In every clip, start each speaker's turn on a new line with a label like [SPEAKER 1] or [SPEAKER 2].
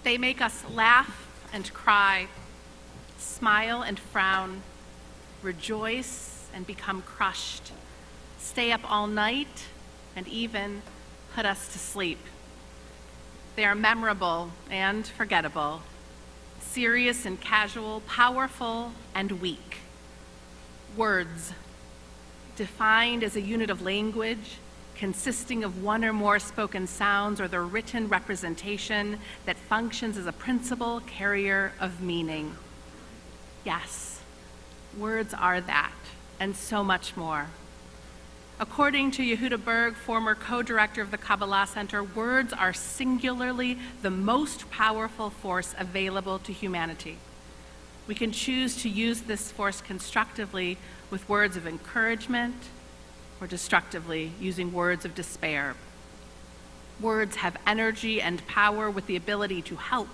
[SPEAKER 1] They make us laugh and cry, smile and frown, rejoice and become crushed, stay up all night, and even put us to sleep. They are memorable and forgettable, serious and casual, powerful and weak. Words, defined as a unit of language, consisting of one or more spoken sounds or their written representation that functions as a principal carrier of meaning. Yes, words are that, and so much more. According to Yehuda Berg, former co-director of the Kabbalah Center, words are singularly the most powerful force available to humanity. We can choose to use this force constructively with words of encouragement, or destructively using words of despair. Words have energy and power with the ability to help,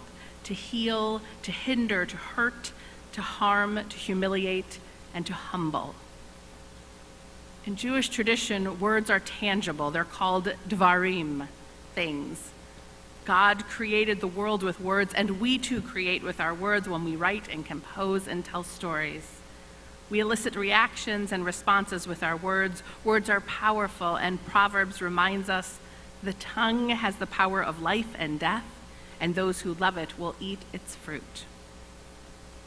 [SPEAKER 1] to heal, to hinder, to hurt, to harm, to humiliate, and to humble. In Jewish tradition, words are tangible. They're called dvarim, things. God created the world with words, and we too create with our words when we write and compose and tell stories. We elicit reactions and responses with our words. Words are powerful, and Proverbs reminds us the tongue has the power of life and death, and those who love it will eat its fruit.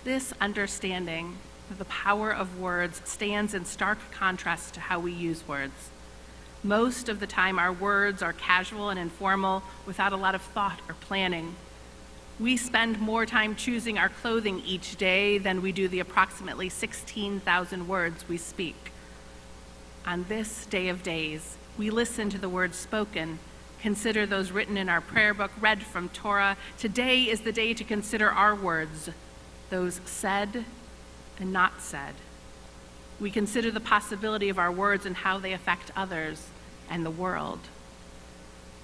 [SPEAKER 1] This understanding of the power of words stands in stark contrast to how we use words. Most of the time, our words are casual and informal without a lot of thought or planning. We spend more time choosing our clothing each day than we do the approximately 16,000 words we speak. On this day of days, we listen to the words spoken, consider those written in our prayer book, read from Torah. Today is the day to consider our words, those said and not said. We consider the possibility of our words and how they affect others and the world.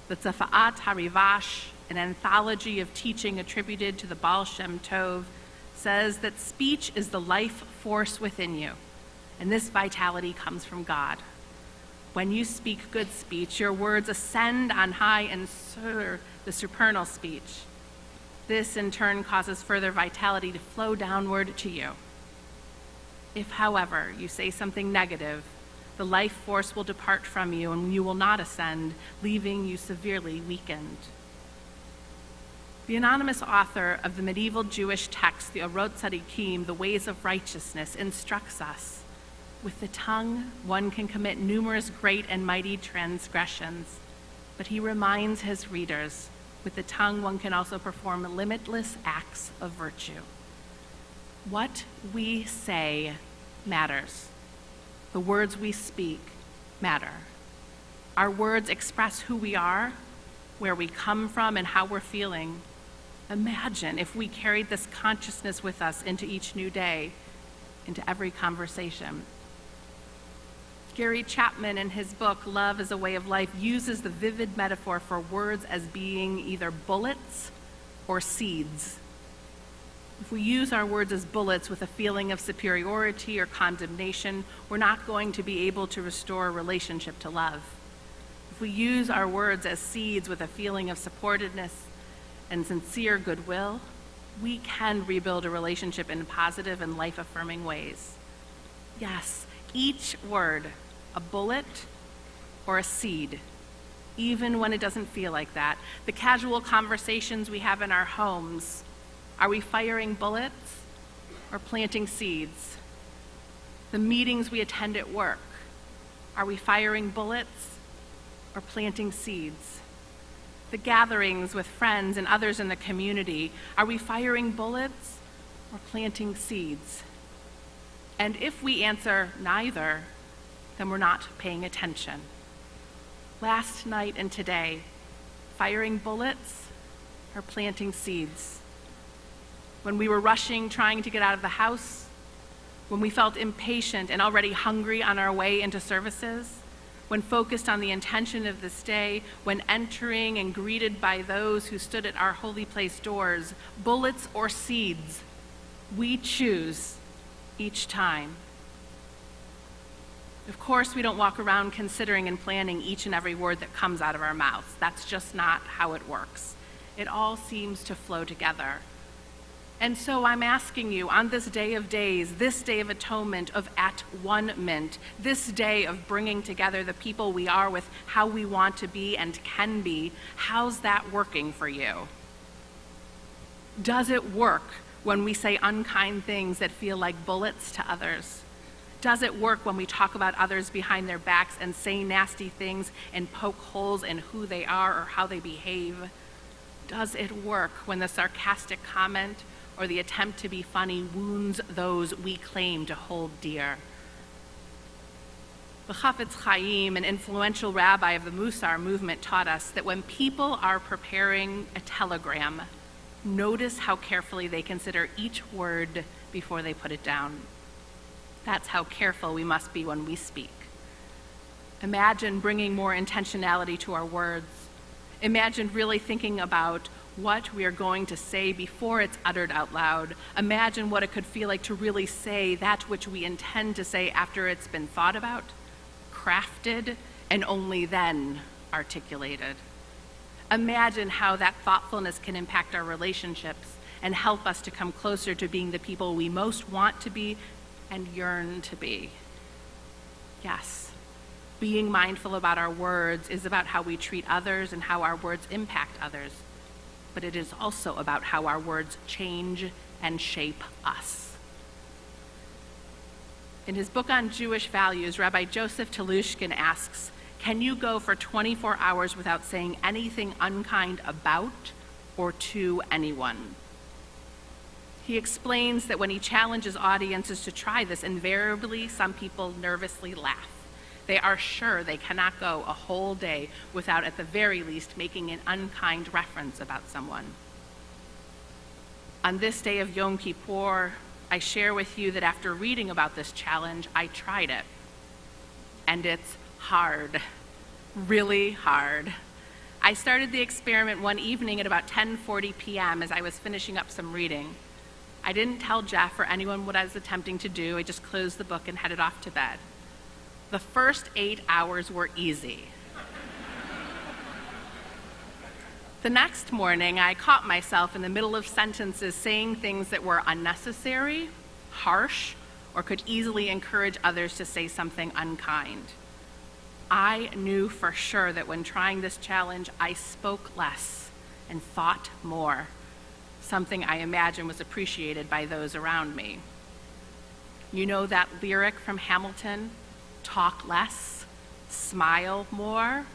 [SPEAKER 1] The Tzafa'at HaRivash, an anthology of teaching attributed to the Baal Shem Tov, says that speech is the life force within you, and this vitality comes from God. When you speak good speech, your words ascend on high and soar the supernal speech. This, in turn, causes further vitality to flow downward to you. If, however, you say something negative, the life force will depart from you and you will not ascend, leaving you severely weakened. The anonymous author of the medieval Jewish text, the Orot Tzadikim, The Ways of Righteousness, instructs us, with the tongue, one can commit numerous great and mighty transgressions, but he reminds his readers, with the tongue, one can also perform limitless acts of virtue. What we say matters. The words we speak matter. Our words express who we are, where we come from, and how we're feeling. Imagine if we carried this consciousness with us into each new day, into every conversation. Gary Chapman, in his book, Love is a Way of Life, uses the vivid metaphor for words as being either bullets or seeds. If we use our words as bullets with a feeling of superiority or condemnation, we're not going to be able to restore a relationship to love. If we use our words as seeds with a feeling of supportedness and sincere goodwill, we can rebuild a relationship in positive and life-affirming ways. Yes, each word, a bullet or a seed, even when it doesn't feel like that. The casual conversations we have in our homes, are we firing bullets or planting seeds? The meetings we attend at work, are we firing bullets or planting seeds? The gatherings with friends and others in the community, are we firing bullets or planting seeds? And if we answer neither, then we're not paying attention. Last night and today, firing bullets or planting seeds? When we were rushing, trying to get out of the house, when we felt impatient and already hungry on our way into services, when focused on the intention of this day, when entering and greeted by those who stood at our holy place doors, bullets or seeds, we choose each time. Of course, we don't walk around considering and planning each and every word that comes out of our mouths. That's just not how it works. It all seems to flow together. And so I'm asking you, on this day of days, this day of atonement, of at-one-ment, this day of bringing together the people we are with how we want to be and can be, how's that working for you? Does it work when we say unkind things that feel like bullets to others? Does it work when we talk about others behind their backs and say nasty things and poke holes in who they are or how they behave? Does it work when the sarcastic comment or the attempt to be funny wounds those we claim to hold dear? The Chafetz Chaim, an influential rabbi of the Musar movement, taught us that when people are preparing a telegram, notice how carefully they consider each word before they put it down. That's how careful we must be when we speak. Imagine bringing more intentionality to our words. Imagine really thinking about what we are going to say before it's uttered out loud. Imagine what it could feel like to really say that which we intend to say after it's been thought about, crafted, and only then articulated. Imagine how that thoughtfulness can impact our relationships and help us to come closer to being the people we most want to be and yearn to be. Yes, being mindful about our words is about how we treat others and how our words impact others, but it is also about how our words change and shape us. In his book on Jewish values, Rabbi Joseph Telushkin asks, can you go for 24 hours without saying anything unkind about or to anyone? He explains that when he challenges audiences to try this, invariably some people nervously laugh. They are sure they cannot go a whole day without at the very least making an unkind reference about someone. On this day of Yom Kippur, I share with you that after reading about this challenge, I tried it. And it's hard, really hard. I started the experiment one evening at about 10:40 p.m. as I was finishing up some reading. I didn't tell Jeff or anyone what I was attempting to do. I just closed the book and headed off to bed. The first 8 hours were easy. The next morning, I caught myself in the middle of sentences saying things that were unnecessary, harsh, or could easily encourage others to say something unkind. I knew for sure that when trying this challenge, I spoke less and thought more, something I imagine was appreciated by those around me. You know that lyric from Hamilton, talk less, smile more?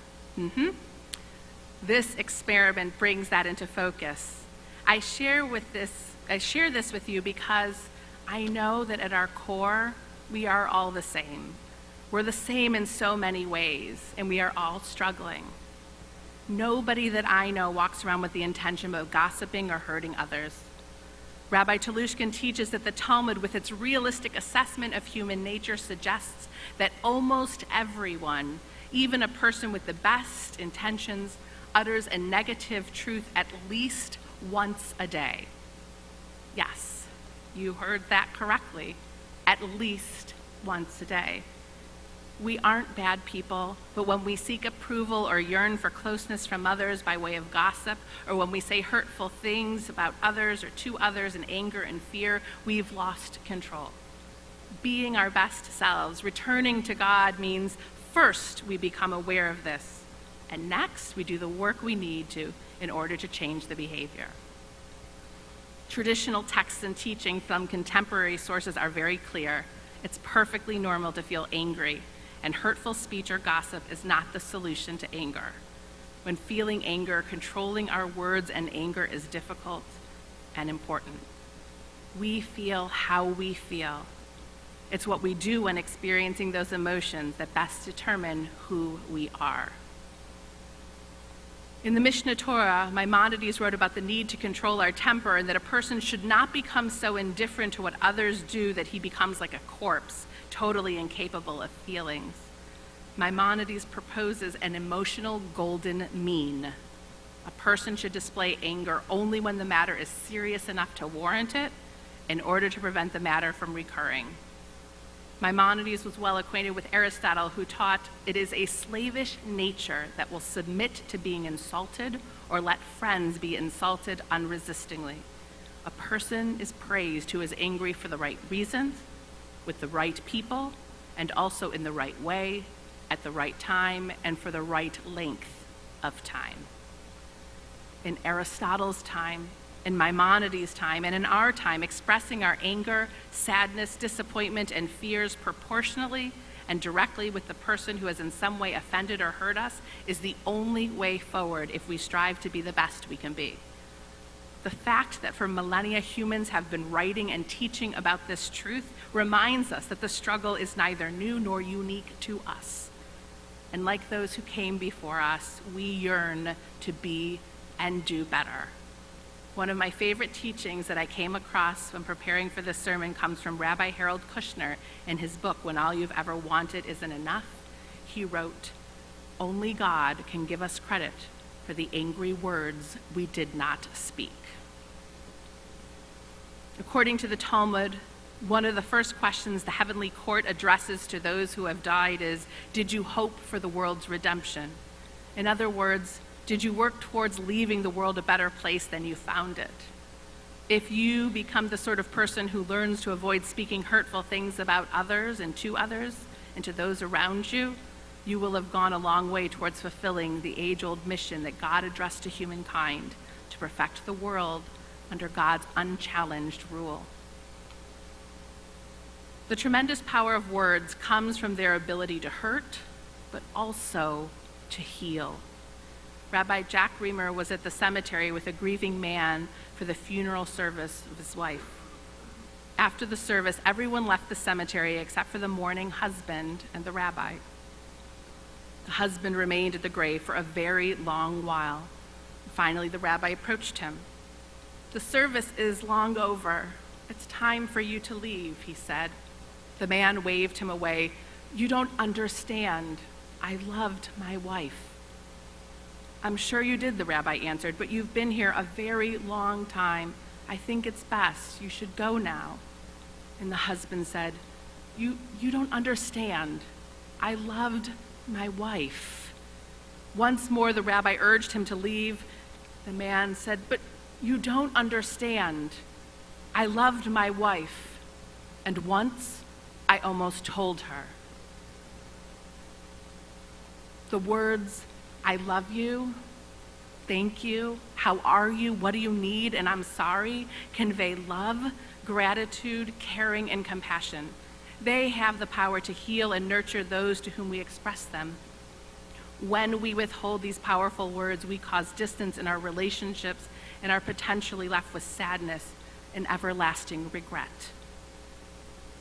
[SPEAKER 1] This experiment brings that into focus. I share this with you because I know that at our core, we are all the same. We're the same in so many ways, and we are all struggling. Nobody that I know walks around with the intention of gossiping or hurting others. Rabbi Telushkin teaches that the Talmud, with its realistic assessment of human nature, suggests that almost everyone, even a person with the best intentions, utters a negative truth at least once a day. Yes, you heard that correctly, at least once a day. We aren't bad people, but when we seek approval or yearn for closeness from others by way of gossip, or when we say hurtful things about others or to others in anger and fear, we've lost control. Being our best selves, returning to God, means first we become aware of this, and next we do the work we need to in order to change the behavior. Traditional texts and teaching from contemporary sources are very clear. It's perfectly normal to feel angry, and hurtful speech or gossip is not the solution to anger. When feeling anger, controlling our words and anger is difficult and important. We feel how we feel. It's what we do when experiencing those emotions that best determine who we are. In the Mishnah Torah, Maimonides wrote about the need to control our temper and that a person should not become so indifferent to what others do that he becomes like a corpse, totally incapable of feelings. Maimonides proposes an emotional golden mean. A person should display anger only when the matter is serious enough to warrant it in order to prevent the matter from recurring. Maimonides was well acquainted with Aristotle, who taught it is a slavish nature that will submit to being insulted or let friends be insulted unresistingly. A person is praised who is angry for the right reasons, with the right people, and also in the right way, at the right time, and for the right length of time. In Aristotle's time, in Maimonides' time, and in our time, expressing our anger, sadness, disappointment, and fears proportionally and directly with the person who has in some way offended or hurt us is the only way forward if we strive to be the best we can be. The fact that for millennia humans have been writing and teaching about this truth reminds us that the struggle is neither new nor unique to us. And like those who came before us, we yearn to be and do better. One of my favorite teachings that I came across when preparing for this sermon comes from Rabbi Harold Kushner in his book, When All You've Ever Wanted Isn't Enough. He wrote, "Only God can give us credit for the angry words we did not speak." According to the Talmud, one of the first questions the heavenly court addresses to those who have died is, did you hope for the world's redemption? In other words, did you work towards leaving the world a better place than you found it? If you become the sort of person who learns to avoid speaking hurtful things about others and to those around you, you will have gone a long way towards fulfilling the age-old mission that God addressed to humankind to perfect the world under God's unchallenged rule. The tremendous power of words comes from their ability to hurt, but also to heal. Rabbi Jack Reamer was at the cemetery with a grieving man for the funeral service of his wife. After the service, everyone left the cemetery except for the mourning husband and the rabbi. The husband remained at the grave for a very long while. Finally, the rabbi approached him. "The service is long over. It's time for you to leave," he said. The man waved him away. "You don't understand. I loved my wife." "I'm sure you did," the rabbi answered, "but you've been here a very long time. I think it's best. You should go now." And the husband said, You don't understand. I loved my wife." Once more, the rabbi urged him to leave. The man said, "But you don't understand. I loved my wife, and once I almost told her." The words, "I love you," "Thank you," "How are you," "What do you need," and "I'm sorry" convey love, gratitude, caring, and compassion. They have the power to heal and nurture those to whom we express them. When we withhold these powerful words, we cause distance in our relationships and are potentially left with sadness and everlasting regret.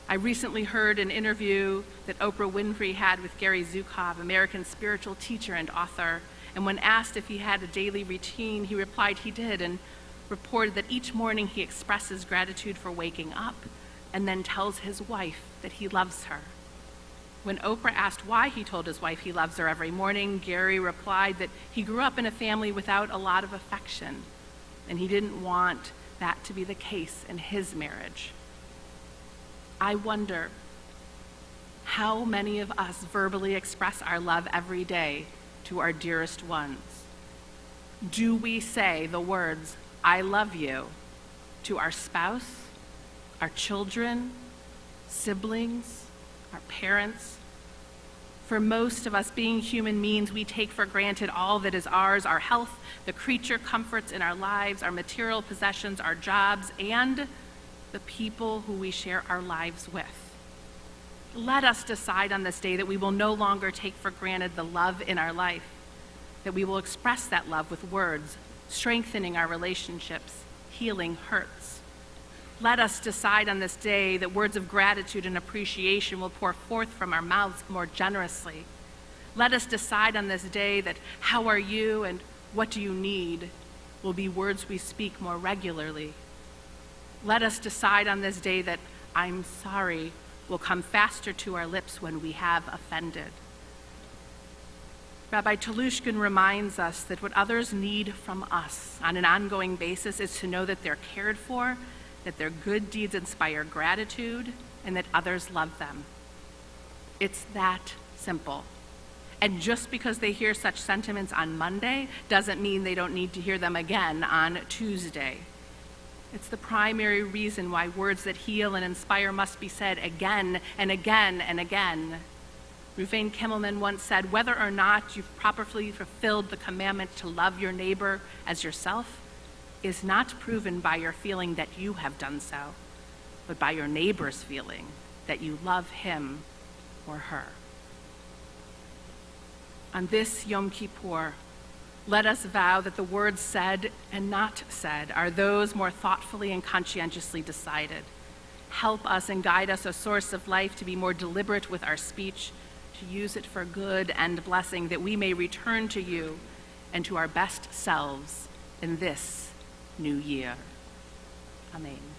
[SPEAKER 1] I recently heard an interview that Oprah Winfrey had with Gary Zukov, American spiritual teacher and author, and when asked if he had a daily routine, he replied he did and reported that each morning he expresses gratitude for waking up and then tells his wife that he loves her. When Oprah asked why he told his wife he loves her every morning, Gary replied that he grew up in a family without a lot of affection, and he didn't want that to be the case in his marriage. I wonder how many of us verbally express our love every day to our dearest ones. Do we say the words, "I love you," to our spouse, our children, siblings, our parents? For most of us, being human means we take for granted all that is ours, our health, the creature comforts in our lives, our material possessions, our jobs, and the people who we share our lives with. Let us decide on this day that we will no longer take for granted the love in our life, that we will express that love with words, strengthening our relationships, healing hurts. Let us decide on this day that words of gratitude and appreciation will pour forth from our mouths more generously. Let us decide on this day that "How are you" and "What do you need" will be words we speak more regularly. Let us decide on this day that "I'm sorry" will come faster to our lips when we have offended. Rabbi Telushkin reminds us that what others need from us on an ongoing basis is to know that they're cared for, that their good deeds inspire gratitude, and that others love them. It's that simple. And just because they hear such sentiments on Monday doesn't mean they don't need to hear them again on Tuesday. It's the primary reason why words that heal and inspire must be said again and again and again. Ruvain Kimmelman once said, whether or not you've properly fulfilled the commandment to love your neighbor as yourself is not proven by your feeling that you have done so, but by your neighbor's feeling that you love him or her. On this Yom Kippur, let us vow that the words said and not said are those more thoughtfully and conscientiously decided. Help us and guide us, a source of life, to be more deliberate with our speech, to use it for good and blessing, that we may return to you and to our best selves in this new year. Amen.